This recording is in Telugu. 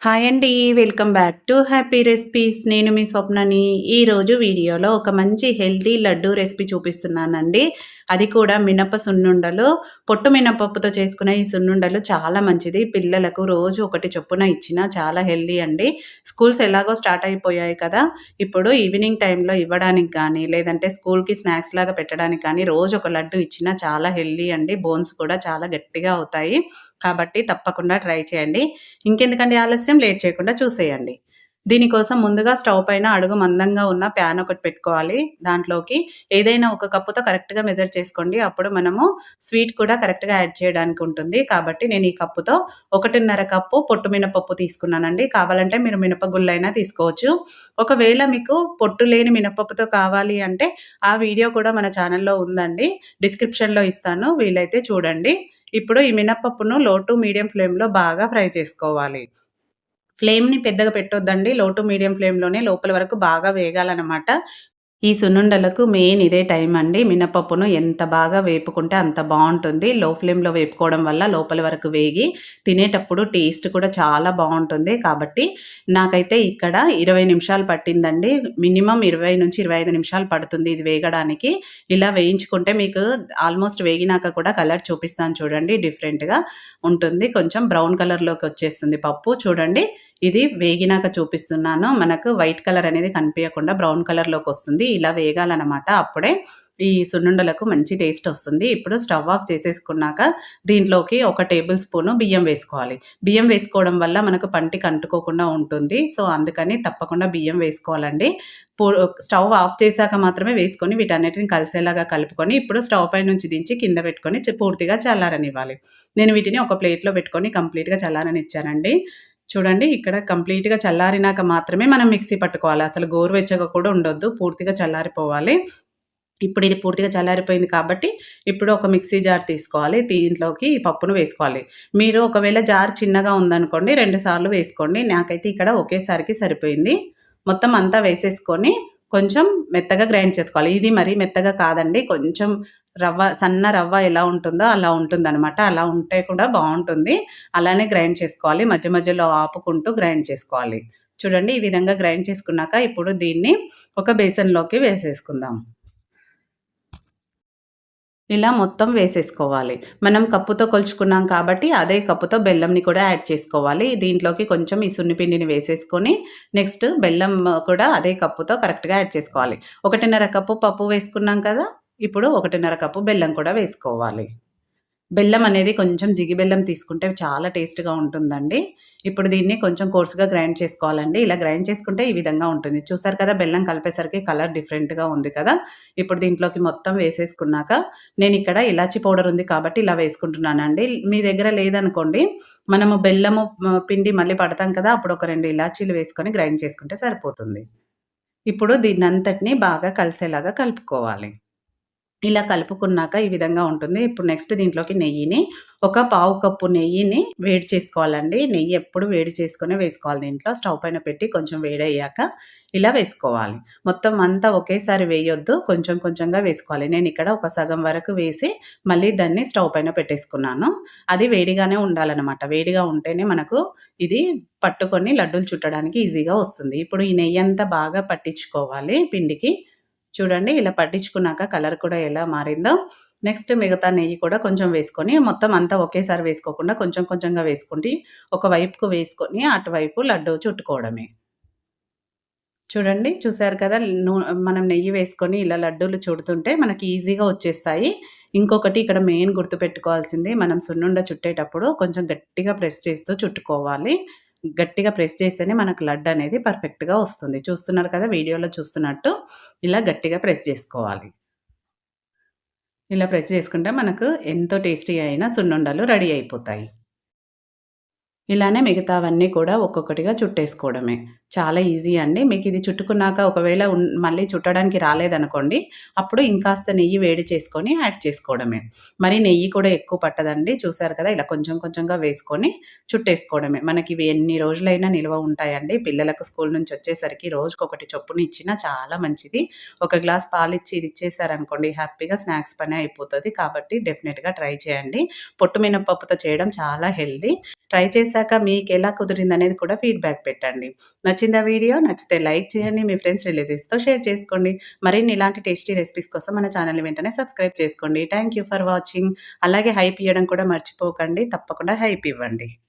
హాయ్ అండి. Welcome back to happy recipes. నేను మీ స్వప్నని. ఈరోజు వీడియోలో ఒక మంచి హెల్తీ లడ్డూ రెసిపీ చూపిస్తున్నానండి. అది కూడా మినప సున్నుండలు. పొట్టు మినపప్పుతో చేసుకునే ఈ సున్నుండలు చాలా మంచిది. పిల్లలకు రోజు ఒకటి చొప్పున ఇచ్చినా చాలా హెల్తీ అండి. స్కూల్స్ ఎలాగో స్టార్ట్ అయిపోయాయి కదా! ఇప్పుడు ఈవినింగ్ టైంలో ఇవ్వడానికి కానీ, లేదంటే స్కూల్‌కి స్నాక్స్ లాగా పెట్టడానికి కానీ రోజు ఒక లడ్డు ఇచ్చినా చాలా హెల్తీ అండి. బోన్స్ కూడా చాలా గట్టిగా అవుతాయి. కాబట్టి తప్పకుండా ట్రై చేయండి. ఇంకెందుకండి ఆలస్యం, లేట్ చేయకుండా చూసేయండి. దీనికోసం ముందుగా స్టవ్ పైన అడుగు మందంగా ఉన్న ప్యాన్ ఒకటి పెట్టుకోవాలి. దాంట్లోకి ఏదైనా ఒక కప్పుతో కరెక్ట్‌గా మెజర్ చేసుకోండి. అప్పుడు మనము స్వీట్ కూడా కరెక్ట్‌గా యాడ్ చేయడానికి ఉంటుంది. కాబట్టి నేను ఈ కప్పుతో 1:30 కప్పు పొట్టు మినపప్పు తీసుకున్నానండి. కావాలంటే మీరు మినపగుళ్ళైనా తీసుకోవచ్చు. ఒకవేళ మీకు పొట్టు లేని మినపప్పుతో కావాలి అంటే ఆ వీడియో కూడా మన ఛానల్‌లో ఉందండి. డిస్క్రిప్షన్‌లో ఇస్తాను. వీలైతే చూడండి. ఇప్పుడు ఈ మినపప్పును లో టు మీడియం ఫ్లేమ్‌లో బాగా ఫ్రై చేసుకోవాలి. ఫ్లేమ్‌ని పెద్దగా పెట్టొద్దండి. లో టు మీడియం ఫ్లేమ్‌లోనే లోపల వరకు బాగా వేగాలనమాట. ఈ సున్నుండలకు మెయిన్ ఇదే టైం అండి. మినపప్పును ఎంత బాగా వేపుకుంటే అంత బావుంటుంది. లో ఫ్లేమ్‌లో వేపుకోవడం వల్ల లోపల వరకు వేగి తినేటప్పుడు టేస్ట్ కూడా చాలా బావుంటుంది. కాబట్టి నాకైతే ఇక్కడ 20 నిమిషాలు పట్టిందండి. మినిమమ్ 20-25 నిమిషాలు పడుతుంది ఇది వేగడానికి. ఇలా వేయించుకుంటే మీకు ఆల్మోస్ట్ వేగినాక కూడా కలర్ చూపిస్తాను చూడండి. డిఫరెంట్‌గా ఉంటుంది. కొంచెం బ్రౌన్ కలర్‌లోకి వచ్చేస్తుంది పప్పు. చూడండి ఇది వేగినాక చూపిస్తున్నాను. మనకు వైట్ కలర్ అనేది కనిపియకుండా బ్రౌన్ కలర్‌లోకొస్తుంది. ఇలా వేగాలనమాట. అప్పుడే ఈ సున్నుండలకు మంచి టేస్ట్ ఒస్తుంది. ఇప్పుడు స్టవ్ ఆఫ్ చేసేసుకున్నాక దీంట్లోకి ఒక టేబుల్ స్పూను బియ్యం వేసుకోవాలి. బియ్యం వేసుకోవడం వల్ల మనకు పంటికి అంటుకోకుండా ఉంటుంది. సో, అందుకని తప్పకుండా బియ్యం వేసుకోవాలండి. పు స్టవ్ ఆఫ్ చేశాక మాత్రమే వేసుకొని వీటన్నిటిని కలిసేలాగా కలుపుకొని ఇప్పుడు స్టవ్ పై నుంచి దించి కింద పెట్టుకొని పూర్తిగా చల్లారనివ్వాలి. నేను వీటిని ఒక ప్లేట్‌లో పెట్టుకొని కంప్లీట్‌గా చల్లారనిచ్చానండి. చూడండి ఇక్కడ కంప్లీట్‌గా చల్లారినాక మాత్రమే మనం మిక్సీ పట్టుకోవాలి. అసలు గోరువెచ్చగా కూడా ఉండొద్దు. పూర్తిగా చల్లారిపోవాలి. ఇప్పుడు ఇది పూర్తిగా చల్లారిపోయింది కాబట్టి, ఇప్పుడు ఒక మిక్సీ జార్ తీసుకోవాలి. దీంట్లోకి ఈ పప్పును వేసుకోవాలి. మీరు ఒకవేళ జార్ చిన్నగా ఉందనుకోండి 2 సార్లు వేసుకోండి. నాకైతే ఇక్కడ ఒకేసారికి సరిపోయింది. మొత్తం అంతా వేసేసుకొని కొంచెం మెత్తగా గ్రైండ్ చేసుకోవాలి. ఇది మరీ మెత్తగా కాదండి. కొంచెం సన్న రవ్వ ఎలా ఉంటుందో అలా ఉంటుందనమాట. అలా ఉంటే కూడా బావుంటుంది. అలానే గ్రైండ్ చేసుకోవాలి. మధ్య మధ్యలో ఆపుకుంటూ గ్రైండ్ చేసుకోవాలి. చూడండి ఈ విధంగా గ్రైండ్ చేసుకున్నాక ఇప్పుడు దీన్ని ఒక బేసన్‌లోకి వేసేసుకుందాం. ఇలా మొత్తం వేసేసుకోవాలి. మనం కప్పుతో కొలుచుకున్నాం కాబట్టి, అదే కప్పుతో బెల్లంని కూడా యాడ్ చేసుకోవాలి. దీంట్లోకి కొంచెం ఈ సున్నిపిండిని వేసేసుకొని, నెక్స్ట్ బెల్లం కూడా అదే కప్పుతో కరెక్ట్‌గా యాడ్ చేసుకోవాలి. 1:30 కప్పు పప్పు వేసుకున్నాం కదా! ఇప్పుడు 1:30 కప్పు బెల్లం కూడా వేసుకోవాలి. బెల్లం అనేది కొంచెం జిగి బెల్లం తీసుకుంటే చాలా టేస్ట్‌గా ఉంటుందండి. ఇప్పుడు దీన్ని కొంచెం కోర్స్‌గా గ్రైండ్ చేసుకోవాలండి. ఇలా గ్రైండ్ చేసుకుంటే ఈ విధంగా ఉంటుంది. చూసారు కదా! బెల్లం కలిపేసరికి కలర్ డిఫరెంట్‌గా ఉంది కదా! ఇప్పుడు దీంట్లోకి మొత్తం వేసేసుకున్నాక, నేనిక్కడ ఇలాచీ పౌడర్ ఉంది కాబట్టి ఇలా వేసుకుంటున్నానండి. మీ దగ్గర లేదనుకోండి, మనము బెల్లము పిండి మళ్ళీ పడతాం కదా! అప్పుడు ఒక 2 ఇలాచీలు వేసుకొని గ్రైండ్ చేసుకుంటే సరిపోతుంది. ఇప్పుడు దీన్నంతటిని బాగా కలిసేలాగా కలుపుకోవాలి. ఇలా కలుపుకున్నాక ఈ విధంగా ఉంటుంది. ఇప్పుడు నెక్స్ట్ దీంట్లోకి నెయ్యిని ఒక పావు కప్పు నెయ్యిని వేడి చేసుకోవాలండి. నెయ్యి ఎప్పుడు వేడి చేసుకొనే వేసుకోవాలి దీంట్లో. స్టవ్ పైన పెట్టి కొంచెం వేడయ్యాక ఇలా వేసుకోవాలి. మొత్తం అంతా ఒకేసారి వేయొద్దు. కొంచెం కొంచెంగా వేసుకోవాలి. నేనిక్కడ ఒక సగం వరకు వేసి మళ్ళీ దాన్ని స్టవ్ పైన పెట్టేసుకున్నాను. అది వేడిగానే ఉండాలనమాట. వేడిగా ఉంటేనే మనకు ఇది పట్టుకొని లడ్డూలు చుట్టడానికి ఈజీగా వస్తుంది. ఇప్పుడు ఈ నెయ్యంతా బాగా పట్టించుకోవాలి పిండికి. చూడండి ఇలా పట్టించుకున్నాక కలర్ కూడా ఎలా మారిందో, నెక్స్ట్ మిగతా నెయ్యి కూడా కొంచెం వేసుకొని, మొత్తం అంతా ఒకేసారి వేసుకోకుండా కొంచెం కొంచెంగా వేసుకుంటే, ఒక వైపుకు వేసుకొని అటువైపు లడ్డూ చుట్టుకోవడమే. చూడండి చూసారు కదా! మనం నెయ్యి వేసుకొని ఇలా లడ్డూలు చుడుతుంటే మనకి ఈజీగా వచ్చేస్తాయి. ఇంకొకటి ఇక్కడ మెయిన్ గుర్తుపెట్టుకోవాల్సింది మనం సున్నుండ చుట్టేటప్పుడు కొంచెం గట్టిగా ప్రెస్ చేస్తూ చుట్టుకోవాలి. గట్టిగా ప్రెస్ చేస్తేనే మనకు లడ్డనేది పర్ఫెక్ట్‌గా వస్తుంది. చూస్తున్నారు కదా! వీడియోలో చూస్తున్నట్టు ఇలా గట్టిగా ప్రెస్ జేసుకోవాలి. ఇలా ప్రెస్ చేసుకుంటే మనకు ఎంతో టేస్టీ అయిన సున్నుండలు రెడీ అయిపోతాయి. ఇలానే మిగతావన్నీ కూడా ఒక్కొక్కటిగా చుట్టేసుకోవడమే. చాలా ఈజీ అండి. మీకిది చుట్టుకున్నాక ఒకవేళ మళ్ళీ చుట్టడానికి రాలేదనుకోండి, అప్పుడు ఇంకాస్త నెయ్యి వేడి చేసుకొని యాడ్ చేసుకోవడమే. మరి నెయ్యి కూడా ఎక్కువ పట్టదండి. చూసారు కదా! ఇలా కొంచెం కొంచెంగా వేసుకొని చుట్టేసుకోవడమే. మనకివి ఎన్ని రోజులైనా నిల్వ ఉంటాయండి. పిల్లలకు స్కూల్ నుంచి వచ్చేసరికి రోజుకొకటి చొప్పున ఇచ్చినా చాలా మంచిది. ఒక గ్లాస్ పాలిచ్చి ఇది ఇచ్చేసారనుకోండి హ్యాపీగా స్నాక్స్ పని అయిపోతది. కాబట్టి డెఫినిట్‌గా ట్రై చేయండి. పొట్టు మినపప్పుతో చేయడం చాలా హెల్తీ. ట్రై చేశాక చేశాక మీకెలా కుదిరిందనేది కూడా ఫీడ్‌బ్యాక్ పెట్టండి. నచ్చిందా వీడియో? నచ్చితే లైక్ చేయండి. మీ ఫ్రెండ్స్, రిలేటివ్స్‌తో షేర్ చేసుకోండి. మరిన్ని ఇలాంటి టేస్టీ రెసిపీస్ కోసం మన ఛానల్‌ని వెంటనే సబ్స్క్రైబ్ చేసుకోండి. Thank you for watching. అలాగే హైప్ ఇయ్యడం కూడా మర్చిపోకండి. తప్పకుండా హైప్ ఇవ్వండి.